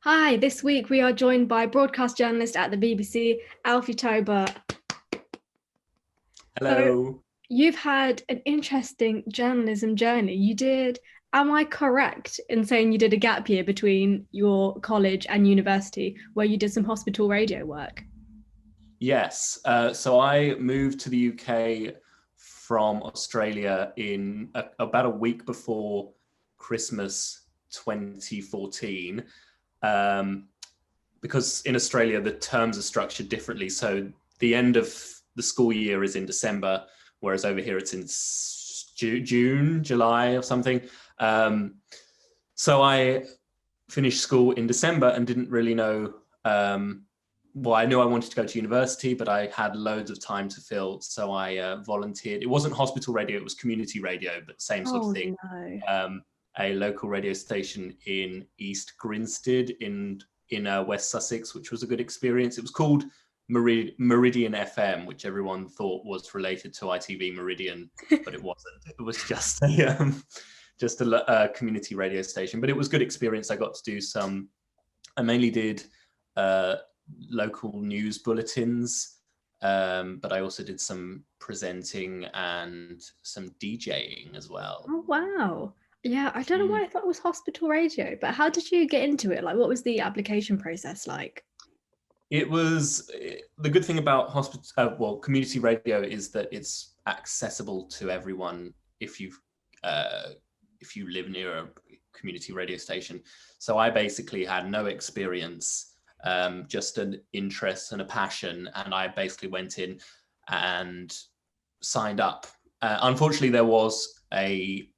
Hi, this week we are joined by broadcast journalist at the BBC, Alfie Tobutt. So, Hello. you've had an interesting journalism journey. Am I correct in saying you did a gap year between your college and university where you did some hospital radio work? Yes. So I moved to the UK from Australia in about a week before Christmas 2014, um, because in Australia the terms are structured differently. So the end of the school year is in December, whereas over here it's in June, July or something. Um, so I finished school in December and didn't really know. Well, I knew I wanted to go to university, but I had loads of time to fill, so I volunteered. It wasn't hospital radio; it was community radio, but same sort of Oh thing. no. A local radio station in East Grinstead in West Sussex, which was a good experience. It was called Meridian FM, which everyone thought was related to ITV Meridian, but it wasn't. It was just a community radio station, but it was a good experience. I got to do I mainly did local news bulletins, but I also did some presenting and some DJing as well. Oh wow. Yeah, I don't know Mm. why I thought it was hospital radio, but how did you get into it? Like, what was the application process like? It was the good thing about community radio is that it's accessible to everyone uh, if you live near a community radio station. So I basically had no experience, just an interest and a passion, and I basically went in and signed up. Unfortunately, there was a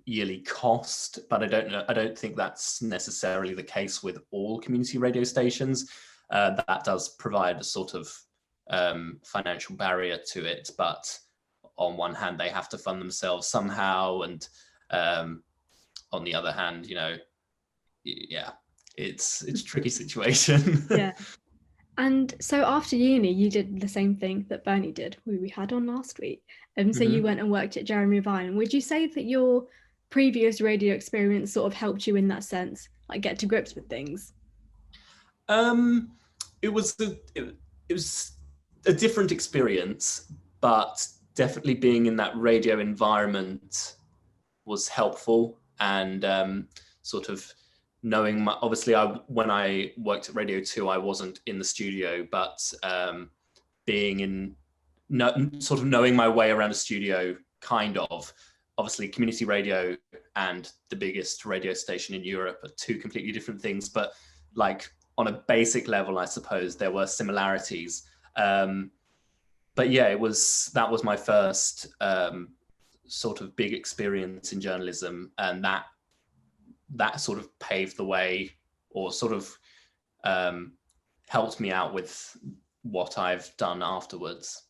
yearly cost, but I don't think that's necessarily the case with all community radio stations. That does provide a sort of financial barrier to it, but on one hand, they have to fund themselves somehow, and on the other hand, yeah, it's a tricky situation. Yeah. And so after uni, you did the same thing that Bernie did, who we had on last week. So you Mhm. went and worked at Jeremy Vine. Would you say that your previous radio experience sort of helped you in that sense, like get to grips with things? Um, it was a different experience, but definitely being in that radio environment was helpful, and sort of knowing obviously when I worked at Radio 2 I wasn't in the studio, but being in sort of knowing my way around a studio, kind of. Obviously community radio and the biggest radio station in Europe are two completely different things, but like on a basic level I suppose there were similarities. But yeah, that was my first sort of big experience in journalism, and that sort of paved the way, or sort of helped me out with what I've done afterwards.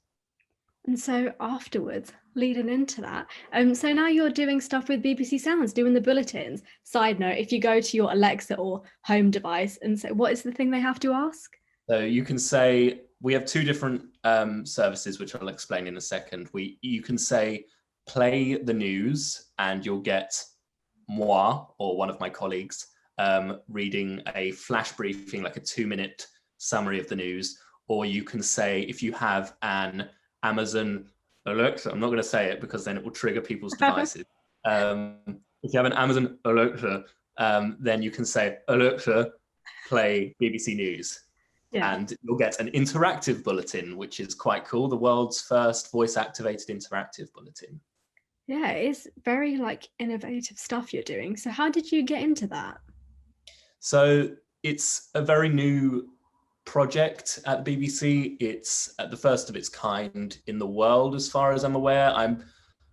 And so afterwards, leading into that, so now you're doing stuff with BBC Sounds, doing the bulletins. Side note, if you go to your Alexa or home device and say, what is the thing they have to ask? So you can say, we have two different services, which I'll explain in a second. You can say, play the news, and you'll get moi, or one of my colleagues, reading a flash briefing, like a 2-minute summary of the news. Or you can say, if you have an Amazon Alexa, I'm not going to say it because then it will trigger people's devices. If you have an Amazon Alexa, then you can say, Alexa, play BBC News. Yeah. And you'll get an interactive bulletin, which is quite cool. The world's first voice-activated interactive bulletin. Yeah, it's very like innovative stuff you're doing. So how did you get into that? So it's a very new project at the BBC. It's at the first of its kind in the world, as far as I'm aware.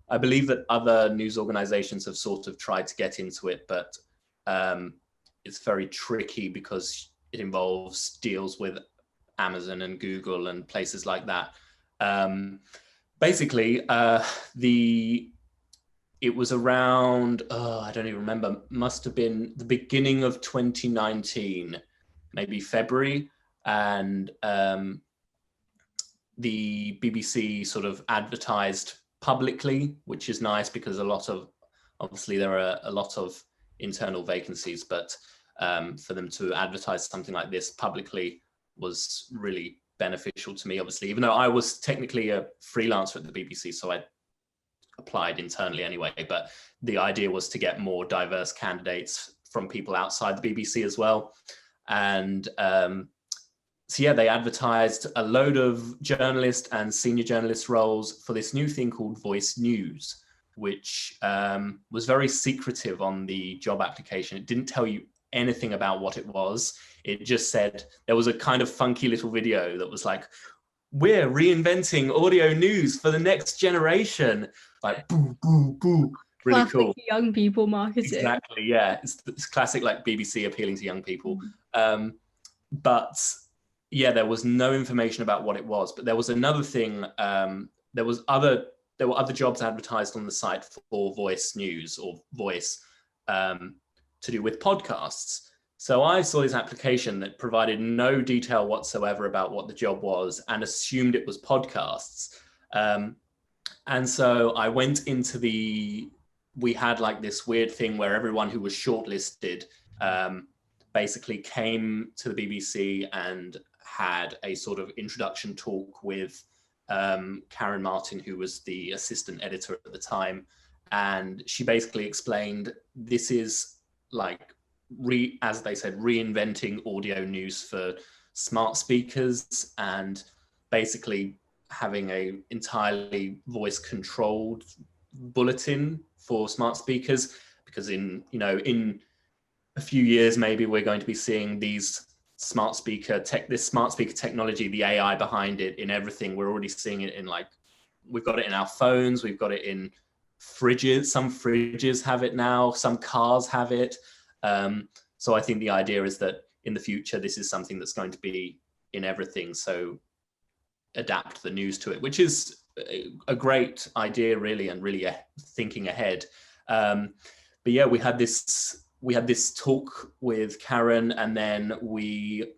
I believe that other news organizations have sort of tried to get into it, but it's very tricky because it involves deals with Amazon and Google and places like that. Basically, it was around, I don't even remember, must have been the beginning of 2019, maybe February. And the BBC sort of advertised publicly, which is nice because obviously there are a lot of internal vacancies, but for them to advertise something like this publicly was really beneficial to me, obviously, even though I was technically a freelancer at the BBC, so I applied internally anyway, but the idea was to get more diverse candidates from people outside the BBC as well. And so yeah, they advertised a load of journalist and senior journalist roles for this new thing called Voice News, which was very secretive on the job application. It didn't tell you anything about what it was. It just said, there was a kind of funky little video that was like, we're reinventing audio news for the next generation. Like, boo, boo, boo. Really Classic cool. young people marketing. Exactly, yeah. It's classic, like BBC appealing to young people. But yeah, there was no information about what it was. But there was another thing. There were other jobs advertised on the site for Voice News or Voice to do with podcasts. So I saw this application that provided no detail whatsoever about what the job was and assumed it was podcasts. And so I went into we had like this weird thing where everyone who was shortlisted basically came to the BBC and had a sort of introduction talk with Karen Martin, who was the assistant editor at the time. And she basically explained, this is like, as they said, reinventing audio news for smart speakers and basically having a entirely voice controlled bulletin for smart speakers, because in a few years maybe we're going to be seeing these smart speaker technology, the AI behind it in everything. We're already seeing it in, like, we've got it in our phones, we've got it in fridges. Some fridges have it now, some cars have it. So I think the idea is that in the future, this is something that's going to be in everything. So adapt the news to it, which is a great idea, really, and really thinking ahead. But yeah, we had this talk with Karen, and then we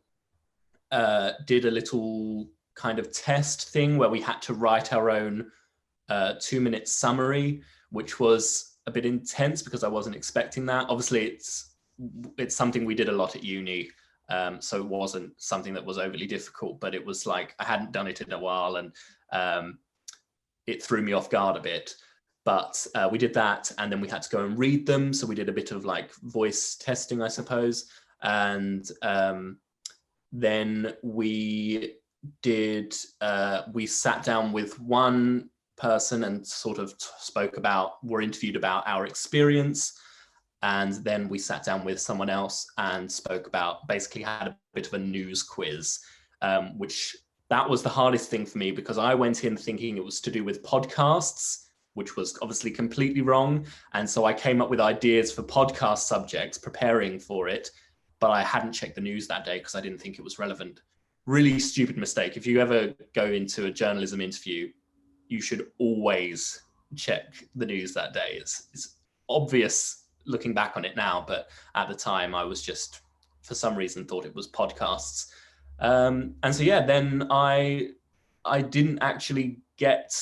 did a little kind of test thing where we had to write our own 2-minute summary, which was a bit intense because I wasn't expecting that. Obviously, it's something we did a lot at uni, so it wasn't something that was overly difficult, but it was like I hadn't done it in a while, and it threw me off guard a bit. But we did that, and then we had to go and read them. So we did a bit of like voice testing, I suppose. And then we sat down with one person and sort of were interviewed about our experience. And then we sat down with someone else and basically had a bit of a news quiz, which that was the hardest thing for me, because I went in thinking it was to do with podcasts, which was obviously completely wrong. And so I came up with ideas for podcast subjects, preparing for it, but I hadn't checked the news that day because I didn't think it was relevant. Really stupid mistake. If you ever go into a journalism interview, you should always check the news that day. It's obvious looking back on it now, but at the time I was just, for some reason, thought it was podcasts. And so yeah, then I didn't actually get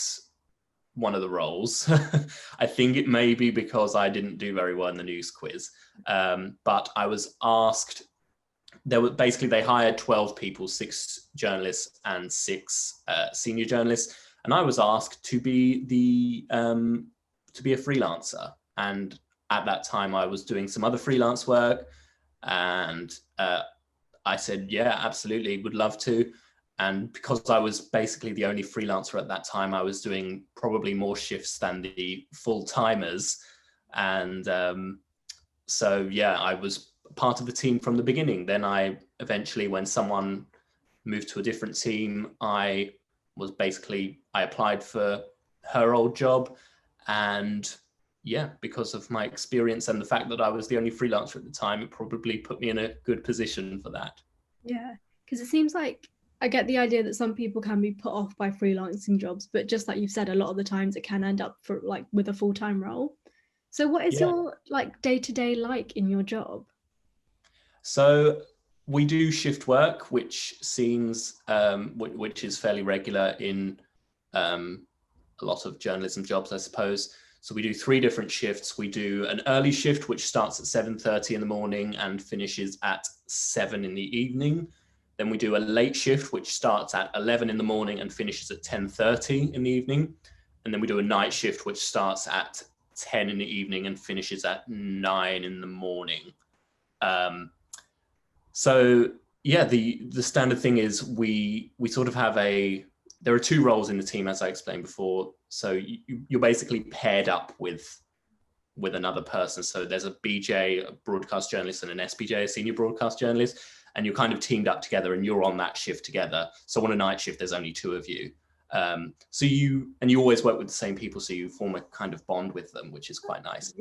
one of the roles. I think it may be because I didn't do very well in the news quiz. But I was asked, they hired 12 people, 6 journalists and 6 senior journalists. And I was asked to be a freelancer. And at that time I was doing some other freelance work, and I said, yeah, absolutely, would love to. And because I was basically the only freelancer at that time, I was doing probably more shifts than the full-timers. And so, yeah, I was part of the team from the beginning. Then I eventually, when someone moved to a different team, I applied for her old job. And yeah, because of my experience and the fact that I was the only freelancer at the time, it probably put me in a good position for that. Yeah, because it seems like I get the idea that some people can be put off by freelancing jobs, but just like you've said, a lot of the times it can end up with a full-time role. So what is your like day-to-day like in your job? So we do shift work, which is fairly regular in a lot of journalism jobs, I suppose. So we do 3 different shifts. We do an early shift, which starts at 7:30 in the morning and finishes at 7 in the evening. Then we do a late shift, which starts at 11 in the morning and finishes at 10:30 in the evening. And then we do a night shift, which starts at 10 in the evening and finishes at 9 in the morning. So yeah, the standard thing is we sort of have there are 2 roles in the team, as I explained before. So you're basically paired up with another person. So there's a BJ, a broadcast journalist, and an SBJ, a senior broadcast journalist, and you're kind of teamed up together and you're on that shift together. So on a night shift, there's only 2 of you. So you always work with the same people, so you form a kind of bond with them, which is quite nice.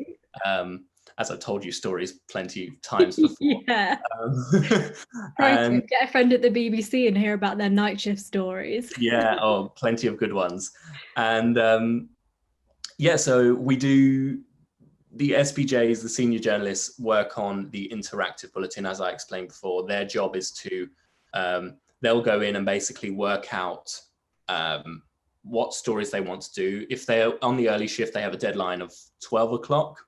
As I've told you stories plenty of times before. Yeah. And get a friend at the BBC and hear about their night shift stories. Yeah, plenty of good ones. And yeah, so we do, the SPJs, the senior journalists, work on the interactive bulletin, as I explained before. Their job is to, they'll go in and basically work out what stories they want to do. If they're on the early shift, they have a deadline of 12 o'clock.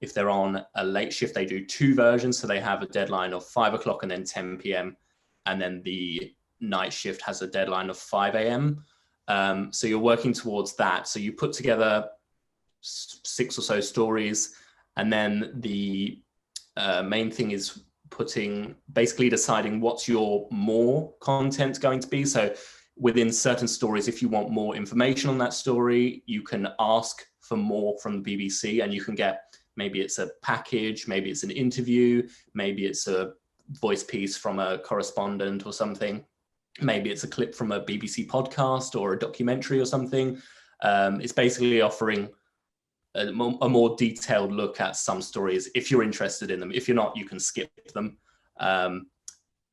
If they're on a late shift, they do 2 versions. So they have a deadline of 5 o'clock and then 10 p.m. And then the night shift has a deadline of 5 a.m. So you're working towards that. So you put together 6 or so stories. And then the main thing is basically deciding what's your more content going to be. So within certain stories, if you want more information on that story, you can ask for more from the BBC, and you can get, maybe it's a package, maybe it's an interview, maybe it's a voice piece from a correspondent or something. Maybe it's a clip from a BBC podcast or a documentary or something. It's basically offering a more detailed look at some stories if you're interested in them. If you're not, you can skip them.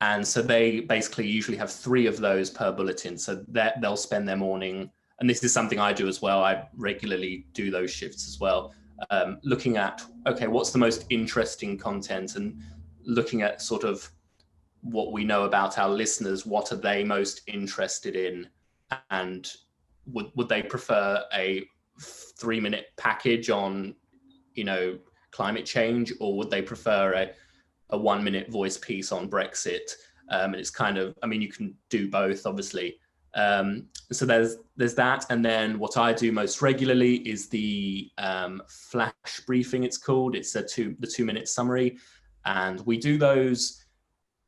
And so they basically usually have 3 of those per bulletin. So that they'll spend their morning, and this is something I do as well. I regularly do those shifts as well. Looking at, okay, what's the most interesting content, and looking at sort of what we know about our listeners, what are they most interested in, and would they prefer a 3-minute package on, climate change, or would they prefer a 1-minute voice piece on Brexit? And it's kind of, you can do both, obviously. So there's that, and then what I do most regularly is the flash briefing. It's called. It's the 2-minute summary, and we do those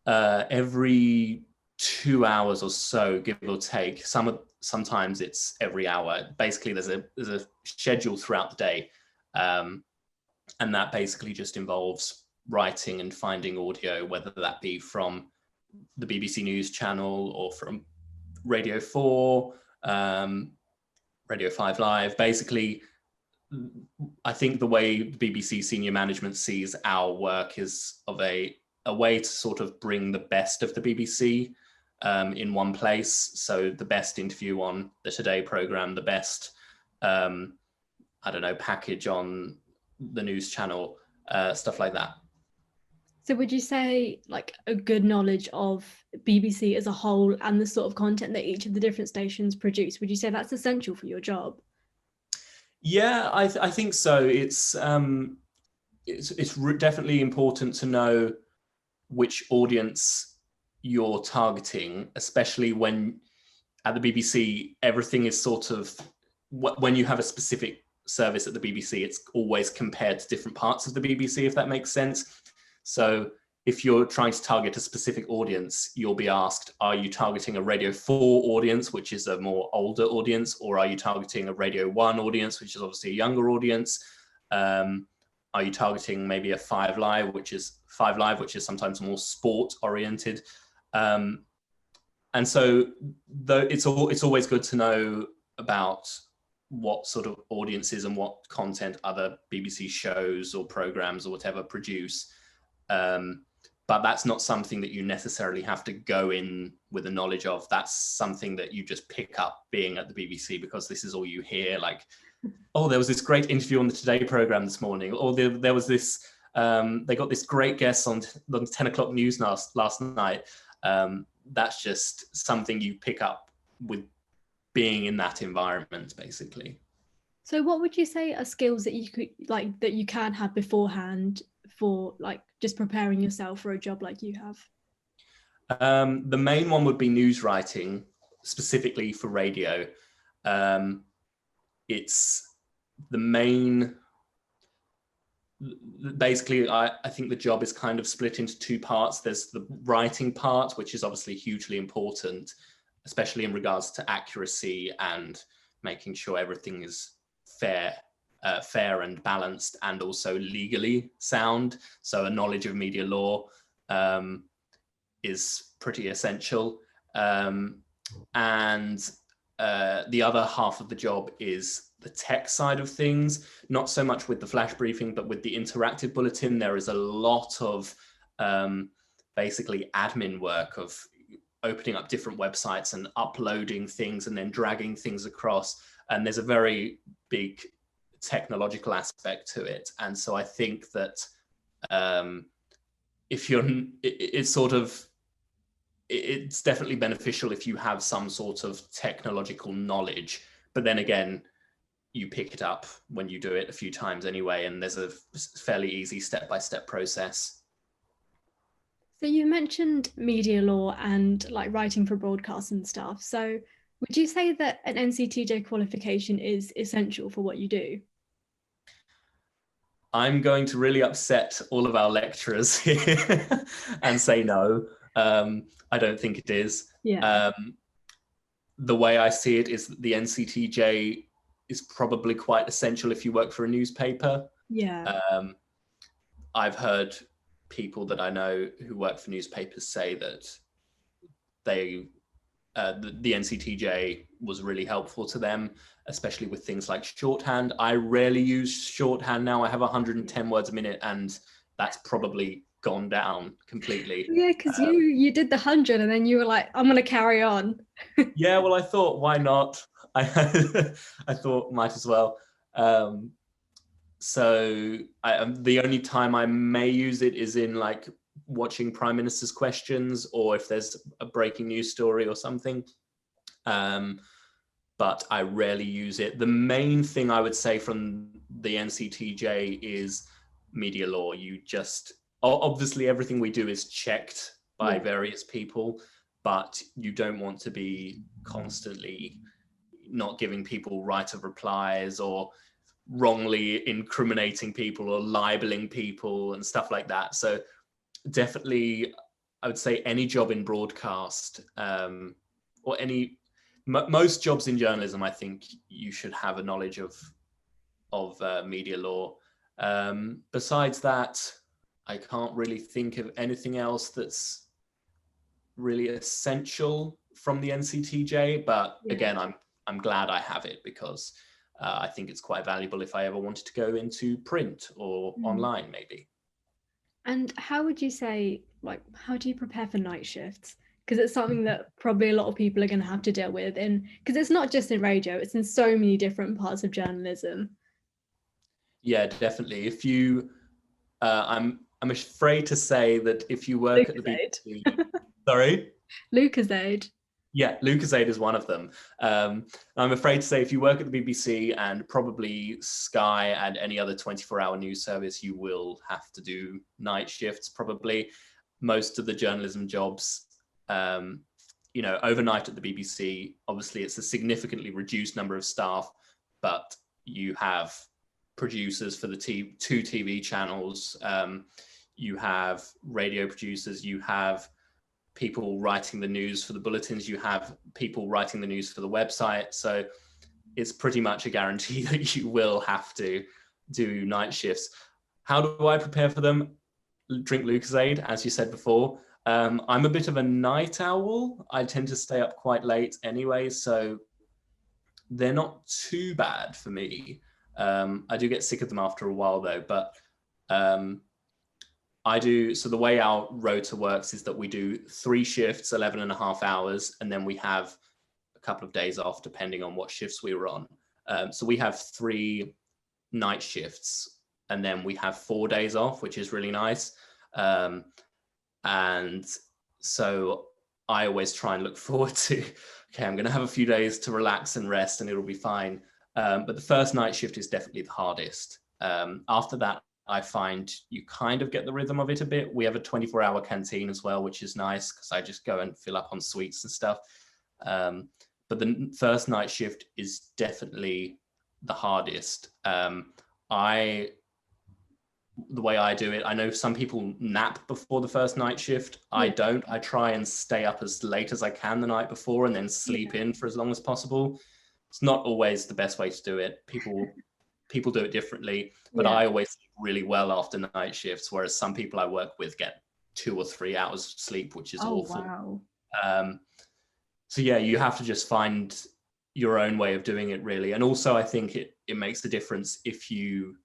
every 2 hours or so, give or take. Sometimes it's every hour. Basically, there's a schedule throughout the day, and that basically just involves writing and finding audio, whether that be from the BBC News channel or from Radio 4, Radio 5 Live. Basically, I think the way the BBC senior management sees our work is of a way to sort of bring the best of the BBC in one place. So the best interview on the Today programme, the best, package on the news channel, stuff like that. So would you say like a good knowledge of BBC as a whole and the sort of content that each of the different stations produce, would you say that's essential for your job? Yeah, I think so. It's definitely important to know which audience you're targeting, especially when at the BBC, everything is sort of, when you have a specific service at the BBC, it's always compared to different parts of the BBC, if that makes sense. So if you're trying to target a specific audience, you'll be asked, are you targeting a Radio 4 audience, which is a more older audience, or are you targeting a Radio 1 audience, which is obviously a younger audience? Are you targeting maybe a 5 Live, which is sometimes more sport oriented? And so it's always good to know about what sort of audiences and what content other BBC shows or programs or whatever produce. But that's not something that you necessarily have to go in with a knowledge of. That's something that you just pick up being at the BBC, because this is all you hear. Like, oh, there was this great interview on the Today programme this morning, or there was this, they got this great guest on the 10 o'clock news last night. That's just something you pick up with being in that environment, basically. So what would you say are skills that you could like that you can have beforehand for like just preparing yourself for a job like you have? The main one would be news writing, specifically for radio. It's the main, basically, I think the job is kind of split into two parts. There's the writing part, which is obviously hugely important, especially in regards to accuracy and making sure everything is fair, fair and balanced, and also legally sound. So a knowledge of media law is pretty essential. And the other half of the job is the tech side of things, not so much with the flash briefing, but with the interactive bulletin. There is a lot of basically admin work of opening up different websites and uploading things and then dragging things across. And there's a very big technological aspect to it. And so I think that if you're, it's sort of, it's definitely beneficial if you have some sort of technological knowledge, but then again, you pick it up when you do it a few times anyway, and there's a fairly easy step-by-step process. So you mentioned media law and like writing for broadcasts and stuff. So would you say that an NCTJ qualification is essential for what you do? I'm going to really upset all of our lecturers here and say no. I don't think it is. Yeah. The way I see it is that the NCTJ is probably quite essential if you work for a newspaper. Yeah. I've heard people that I know who work for newspapers say that they the NCTJ was really helpful to them, especially with things like shorthand. I rarely use shorthand now. I have 110 words a minute, and that's probably gone down completely. Yeah, because you did the 100 and then you were like, I'm gonna carry on. Yeah, well, I thought, why not? I I thought might as well. So the only time I may use it is in like watching Prime Minister's questions, or if there's a breaking news story or something. But I rarely use it. The main thing I would say from the NCTJ is media law. You just, obviously everything we do is checked by various people, but you don't want to be constantly not giving people right of replies or wrongly incriminating people or libeling people and stuff like that. So definitely, I would say any job in broadcast or most jobs in journalism, I think you should have a knowledge of media law. Besides that, I can't really think of anything else that's really essential from the NCTJ. But again, I'm glad I have it, because I think it's quite valuable if I ever wanted to go into print or online, maybe. And how would you say, like, how do you prepare for night shifts? Because it's something that probably a lot of people are going to have to deal with, and because it's not just in radio, it's in so many different parts of journalism. Yeah, definitely. If you, I'm afraid to say that if you work at the BBC, sorry. Lucasade. Yeah, Lucasade is one of them. I'm afraid to say if you work at the BBC and probably Sky and any other 24-hour news service, you will have to do night shifts, probably. Most of the journalism jobs, overnight at the BBC, obviously it's a significantly reduced number of staff, but you have producers for the two TV channels, you have radio producers, you have people writing the news for the bulletins, you have people writing the news for the website. So it's pretty much a guarantee that you will have to do night shifts. How do I prepare for them? Drink Lucasade, as you said before. I'm a bit of a night owl. I tend to stay up quite late anyway, so they're not too bad for me. I do get sick of them after a while though, but so the way our rota works is that we do 3 shifts, 11 and a half hours, and then we have a couple of days off depending on what shifts we were on. So we have 3 night shifts, and then we have 4 days off, which is really nice. And so I always try and look forward to, okay, I'm going to have a few days to relax and rest and it'll be fine. But the first night shift is definitely the hardest. After that, I find you kind of get the rhythm of it a bit. We have a 24-hour canteen as well, which is nice because I just go and fill up on sweets and stuff. But the first night shift is definitely the hardest. The way I do it, I know some people nap before the first night shift. I don't. I try and stay up as late as I can the night before and then sleep in for as long as possible. It's not always the best way to do it. People do it differently, but I always sleep really well after night shifts, whereas some people I work with get 2 or 3 hours sleep, which is awful. Wow. So yeah, you have to just find your own way of doing it, really. And also I think it makes a difference if you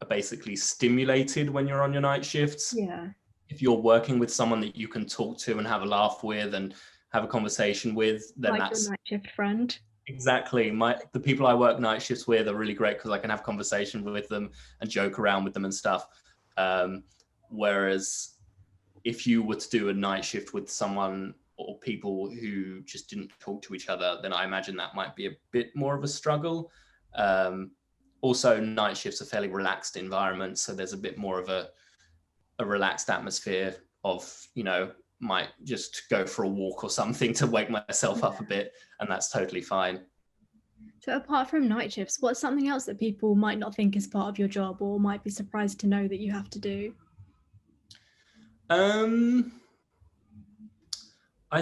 are basically stimulated when you're on your night shifts. Yeah. If you're working with someone that you can talk to and have a laugh with and have a conversation with, then like that's your night shift friend. Exactly. The people I work night shifts with are really great because I can have conversation with them and joke around with them and stuff. Whereas if you were to do a night shift with someone or people who just didn't talk to each other, then I imagine that might be a bit more of a struggle. Also, night shifts are fairly relaxed environments, so there's a bit more of a relaxed atmosphere of, might just go for a walk or something to wake myself up a bit, and that's totally fine. So apart from night shifts, what's something else that people might not think is part of your job or might be surprised to know that you have to do? I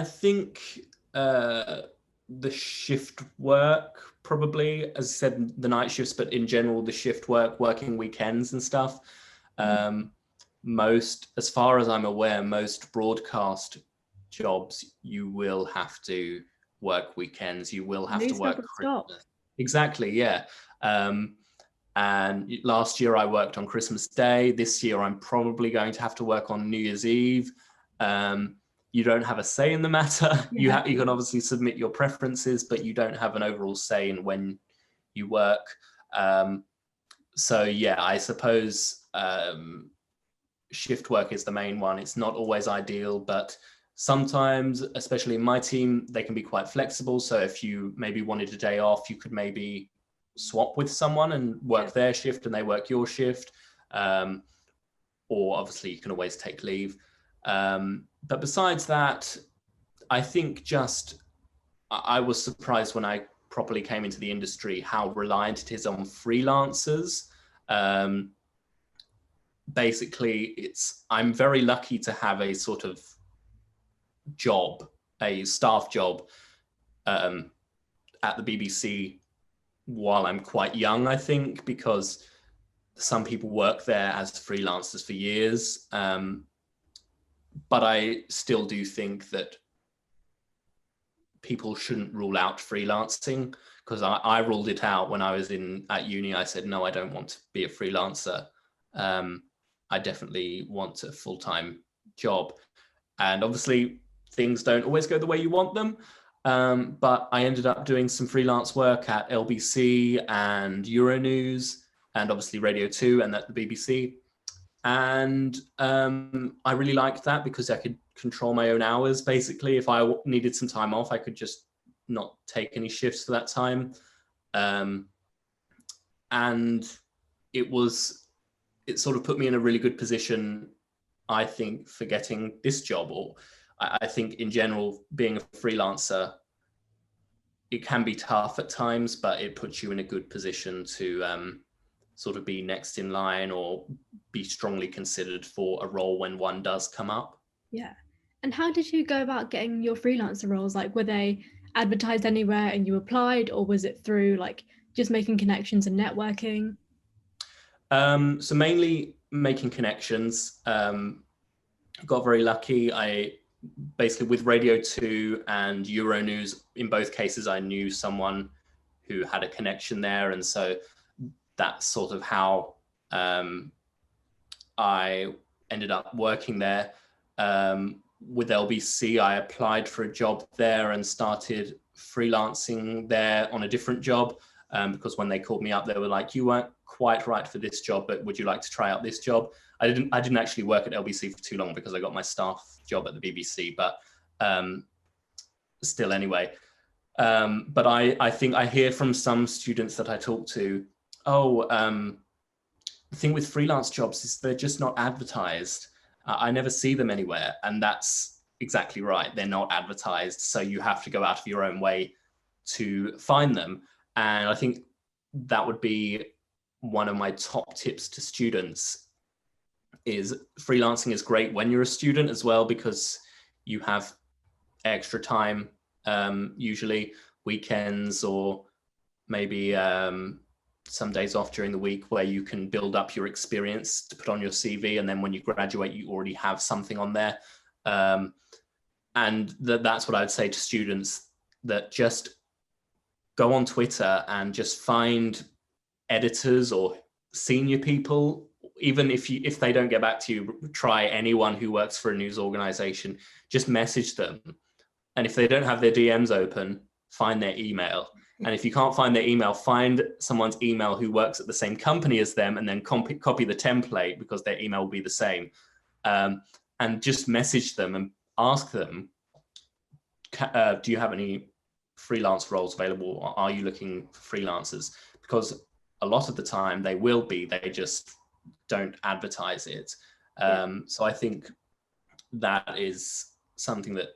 think the shift work, probably, as I said, the night shifts, but in general, the shift work, working weekends and stuff. As far as I'm aware, most broadcast jobs, you will have to work weekends. You will have to work Christmas. Exactly, yeah. And last year I worked on Christmas Day. This year I'm probably going to have to work on New Year's Eve. You don't have a say in the matter. Yeah. You can obviously submit your preferences, but you don't have an overall say in when you work. So yeah, I suppose shift work is the main one. It's not always ideal, but sometimes, especially in my team, they can be quite flexible. So if you maybe wanted a day off, you could maybe swap with someone and work their shift and they work your shift. Or obviously you can always take leave. But besides that, I think I was surprised when I properly came into the industry how reliant it is on freelancers. Basically, I'm very lucky to have a sort of job, a staff job at the BBC while I'm quite young, I think, because some people work there as freelancers for years. But I still do think that people shouldn't rule out freelancing, because I ruled it out when I was at uni. I said, no, I don't want to be a freelancer. I definitely want a full-time job. And obviously things don't always go the way you want them. But I ended up doing some freelance work at LBC and Euronews and obviously Radio 2 and at the BBC. And I really liked that because I could control my own hours. Basically, if I needed some time off, I could just not take any shifts for that time. And it sort of put me in a really good position, I think, for getting this job. Or I think in general, being a freelancer, it can be tough at times, but it puts you in a good position to sort of be next in line or be strongly considered for a role when one does come up. Yeah. And how did you go about getting your freelancer roles? Like, were they advertised anywhere and you applied, or was it through like just making connections and networking? So mainly making connections. Got very lucky. I basically, with Radio 2 and Euronews, in both cases, I knew someone who had a connection there. And so that's sort of how I ended up working there. With LBC, I applied for a job there and started freelancing there on a different job, because when they called me up, they were like, you weren't quite right for this job, but would you like to try out this job? I didn't actually work at LBC for too long because I got my staff job at the BBC, but still anyway. But I think I hear from some students that I talk to, the thing with freelance jobs is they're just not advertised. I never see them anywhere. And that's exactly right. They're not advertised. So you have to go out of your own way to find them. And I think that would be one of my top tips to students is freelancing is great when you're a student as well, because you have extra time, usually weekends or maybe some days off during the week where you can build up your experience to put on your CV. And then when you graduate, you already have something on there. And that's what I'd say to students, that just go on Twitter and just find editors or senior people. Even if they don't get back to you, try anyone who works for a news organization, just message them. And if they don't have their DMs open, find their email. And if you can't find their email, find someone's email who works at the same company as them, and then copy the template, because their email will be the same. And just message them and ask them, do you have any freelance roles available? Or are you looking for freelancers? Because a lot of the time they will be, they just don't advertise it. So I think that is something that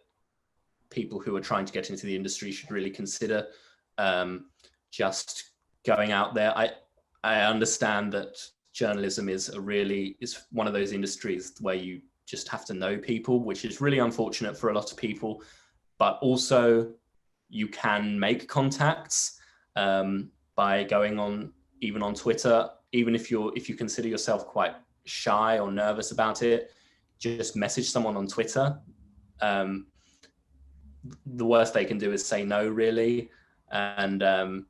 people who are trying to get into the industry should really consider. Just going out there. I understand that journalism is one of those industries where you just have to know people, which is really unfortunate for a lot of people, but also you can make contacts by going on, even on Twitter. Even if you consider yourself quite shy or nervous about it, just message someone on Twitter. The worst they can do is say no, really. And I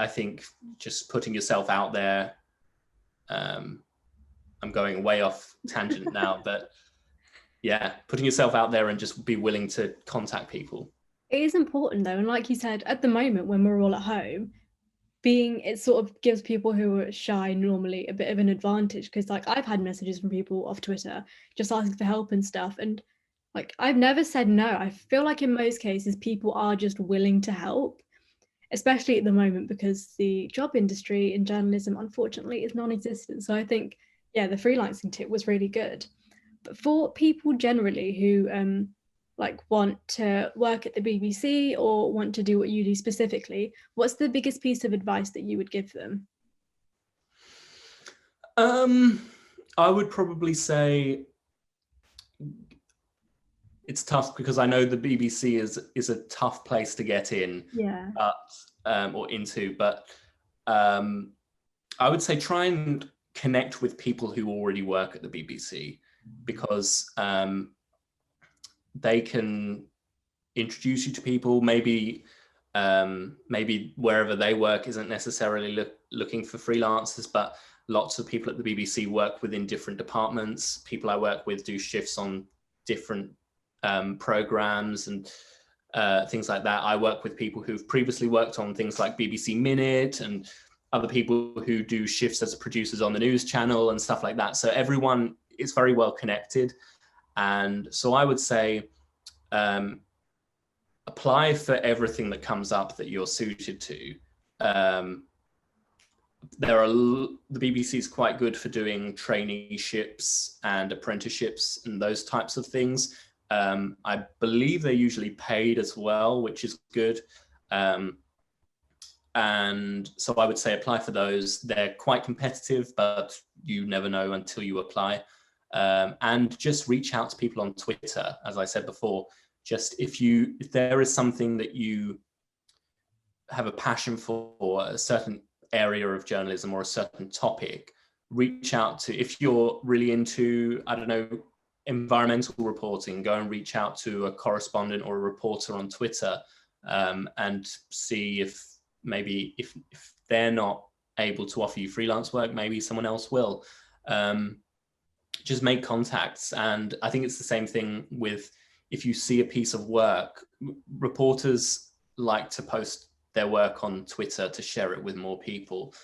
think just putting yourself out there, I'm going way off tangent now, but yeah, putting yourself out there and just be willing to contact people. It is important though, and like you said, at the moment when we're all at home, it sort of gives people who are shy normally a bit of an advantage, because like I've had messages from people off Twitter just asking for help and stuff, and like I've never said no. I feel like in most cases people are just willing to help, especially at the moment, because the job industry in journalism unfortunately is non-existent. So I think the freelancing tip was really good. But for people generally who like want to work at the BBC or want to do what you do specifically, what's the biggest piece of advice that you would give them? I would probably say it's tough, because I know the BBC is a tough place to get in, or into. But I would say try and connect with people who already work at the BBC, because they can introduce you to people. Maybe wherever they work isn't necessarily looking for freelancers, but lots of people at the BBC work within different departments. People I work with do shifts on different programs and things like that. I work with people who've previously worked on things like BBC Minute, and other people who do shifts as producers on the news channel and stuff like that. So everyone is very well connected. And so I would say apply for everything that comes up that you're suited to. The BBC is quite good for doing traineeships and apprenticeships and those types of things. I believe they're usually paid as well, which is good. And so I would say apply for those. They're quite competitive, but you never know until you apply. And just reach out to people on Twitter, as I said before. Just if there is something that you have a passion for, a certain area of journalism or a certain topic, reach out to. If you're really into, I don't know, environmental reporting, go and reach out to a correspondent or a reporter on Twitter, and see if maybe if they're not able to offer you freelance work, maybe someone else will. Just make contacts. And I think it's the same thing with, if you see a piece of work, reporters like to post their work on Twitter to share it with more people.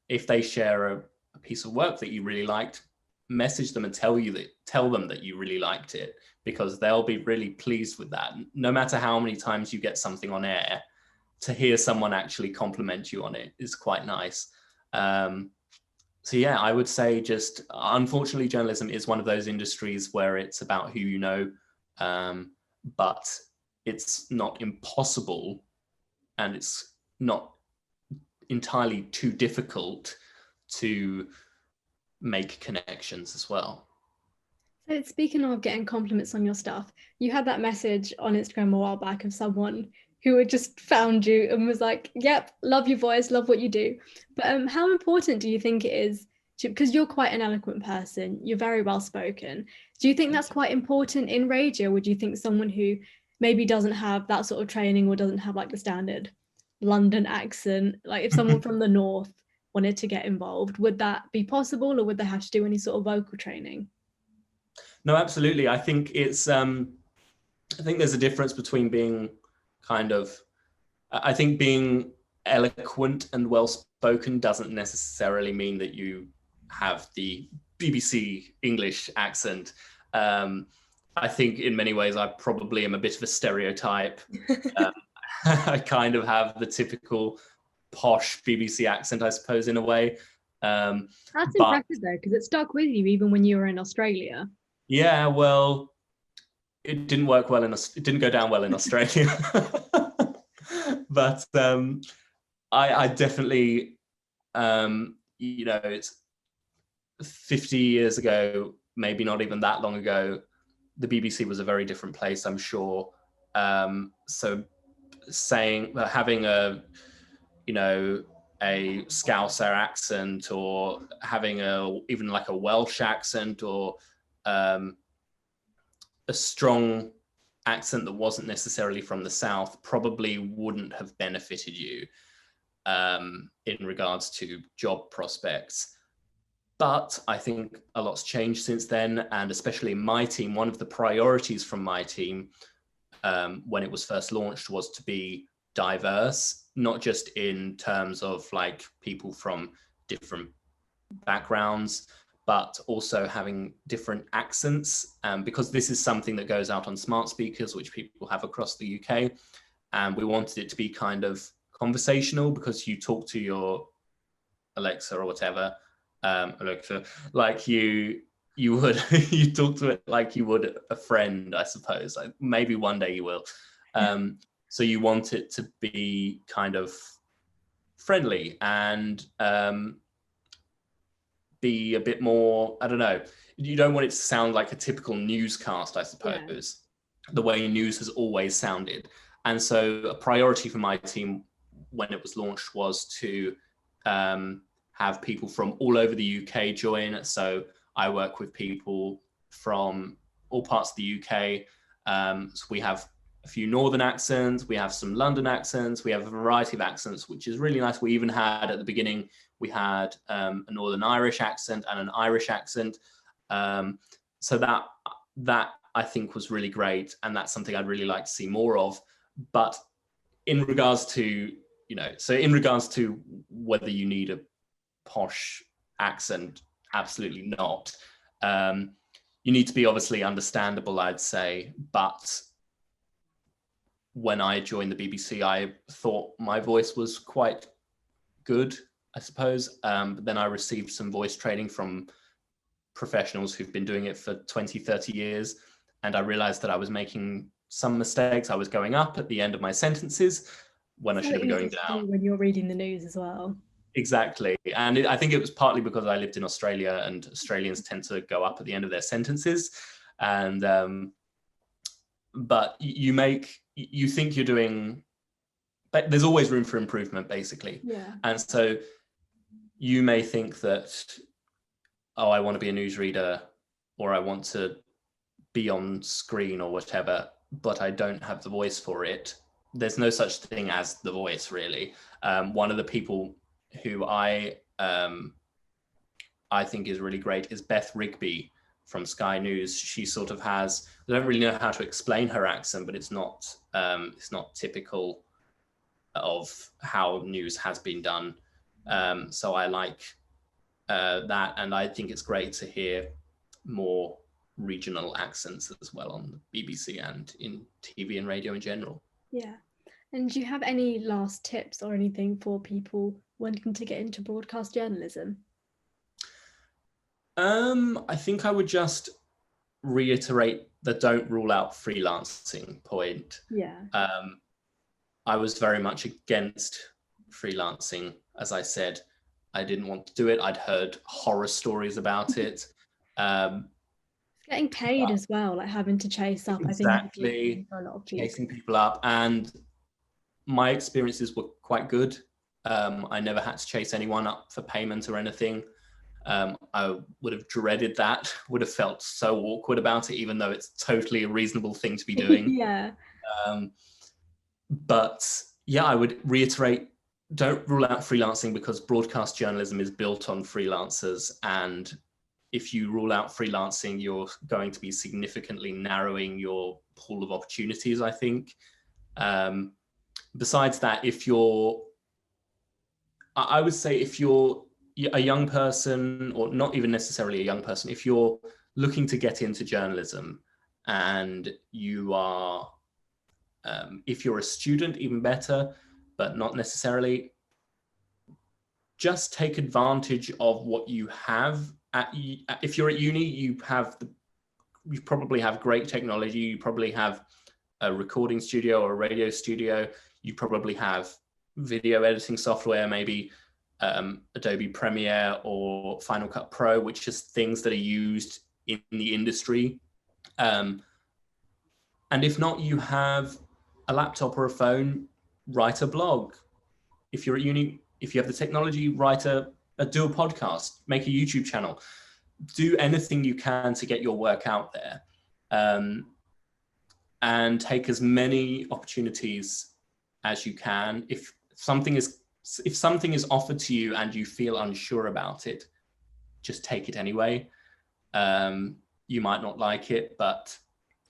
If they share a piece of work that you really liked, message them and tell them that you really liked it, because they'll be really pleased with that. No matter how many times you get something on air, to hear someone actually compliment you on it is quite nice. So yeah, I would say just, unfortunately, journalism is one of those industries where it's about who you know, but it's not impossible, and it's not entirely too difficult to make connections as well. So speaking of getting compliments on your stuff, you had that message on Instagram a while back of someone who had just found you and was like, "Yep, love your voice, love what you do." But how important do you think it is to, because you're quite an eloquent person, you're very well spoken. Do you think that's quite important in radio? Would you think someone who maybe doesn't have that sort of training or doesn't have like the standard London accent, like if someone from the north wanted to get involved, would that be possible, or would they have to do any sort of vocal training? No, absolutely. I think there's a difference between being I think being eloquent and well spoken doesn't necessarily mean that you have the BBC English accent. I think in many ways I probably am a bit of a stereotype. I kind of have the typical posh BBC accent, I suppose, in a way. That's impressive though, because it stuck with you even when you were in Australia. Yeah, well, it didn't work well it didn't go down well in Australia. But I definitely, it's 50 years ago, maybe not even that long ago, the BBC was a very different place, I'm sure. So having a Scouser accent, or having even like a Welsh accent, or a strong accent that wasn't necessarily from the South, probably wouldn't have benefited you in regards to job prospects. But I think a lot's changed since then, and especially in my team, one of the priorities from my team when it was first launched was to be diverse, not just in terms of like people from different backgrounds, but also having different accents, because this is something that goes out on smart speakers, which people have across the UK. And we wanted it to be kind of conversational, because you talk to your Alexa or whatever, Alexa, like you would, you talk to it like you would a friend, I suppose. Like maybe one day you will. So you want it to be kind of friendly and be a bit more, I don't know, you don't want it to sound like a typical newscast, I suppose, the way news has always sounded. And so a priority for my team when it was launched was to have people from all over the UK join. So I work with people from all parts of the UK. So we have a few Northern accents, we have some London accents, we have a variety of accents, which is really nice. We even had, at the beginning, we had a Northern Irish accent and an Irish accent. So that I think was really great. And that's something I'd really like to see more of. But in regards to, in regards to whether you need a posh accent, absolutely not. You need to be obviously understandable, I'd say. But when I joined the BBC, I thought my voice was quite good, I suppose. But then I received some voice training from professionals who've been doing it for 20, 30 years. And I realized that I was making some mistakes. I was going up at the end of my sentences when I should have been going down. When you're reading the news as well. Exactly. And I think it was partly because I lived in Australia, and Australians tend to go up at the end of their sentences. And but you think you're doing, but there's always room for improvement, basically. Yeah. And so you may think that, oh, I want to be a newsreader, or I want to be on screen or whatever, but I don't have the voice for it. There's no such thing as the voice, really. One of the people who I think is really great is Beth Rigby from Sky News. She sort of has, I don't really know how to explain her accent, but it's not typical of how news has been done. So I like that, and I think it's great to hear more regional accents as well on the BBC and in TV and radio in general. Yeah. And do you have any last tips or anything for people wanting to get into broadcast journalism? I think I would just reiterate the don't rule out freelancing point. Yeah. I was very much against freelancing. As I said, I didn't want to do it. I'd heard horror stories about it. Getting paid as well, like having to chase up. Exactly. I think for a lot of people. Chasing people up. And my experiences were quite good. I never had to chase anyone up for payment or anything. I would have dreaded that, would have felt so awkward about it, even though it's totally a reasonable thing to be doing. Yeah. But yeah, I would reiterate, don't rule out freelancing, because broadcast journalism is built on freelancers. And if you rule out freelancing, you're going to be significantly narrowing your pool of opportunities, I think. Besides that, I would say if you're a young person, or not even necessarily a young person, if you're looking to get into journalism and you are, if you're a student, even better, but not necessarily, just take advantage of what you have. If you're at uni, you probably have great technology. You probably have a recording studio or a radio studio. You probably have video editing software, maybe Adobe Premiere or Final Cut Pro, which is things that are used in the industry. And if not, you have a laptop or a phone, write a blog. If you're at uni, if you have the technology, do a podcast, make a YouTube channel, do anything you can to get your work out there, and take as many opportunities as you can. If something is offered to you and you feel unsure about it, just take it anyway. You might not like it, but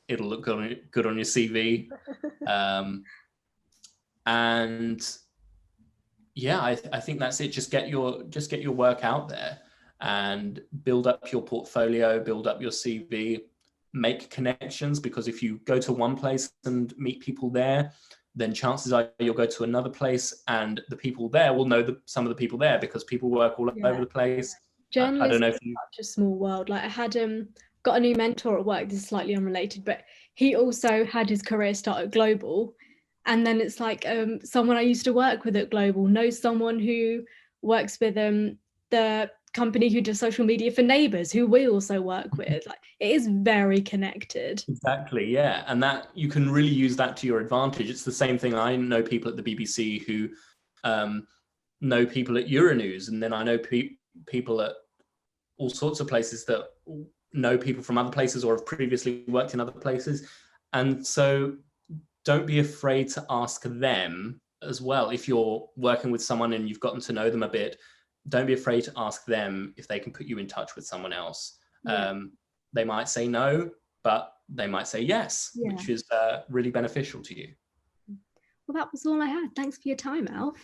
it'll look good on your CV. And yeah, I think that's it. Just get your work out there and build up your portfolio, build up your CV, make connections, because if you go to one place and meet people there, then chances are you'll go to another place and the people there will know some of the people there, because people work all over the place. Journalism I don't know if is such a small world. Like I had got a new mentor at work. This is slightly unrelated, but he also had his career start at Global. And then it's like someone I used to work with at Global knows someone who works with the company who does social media for Neighbours, who we also work with. Like it is very connected. Exactly, yeah. And that you can really use that to your advantage. It's the same thing. I know people at the BBC who know people at Euronews, and then I know people at all sorts of places that know people from other places or have previously worked in other places. And so don't be afraid to ask them as well. If you're working with someone and you've gotten to know them a bit, don't be afraid to ask them if they can put you in touch with someone else. Yeah. They might say no, but they might say yes, which is really beneficial to you. Well, that was all I had. Thanks for your time, Alf.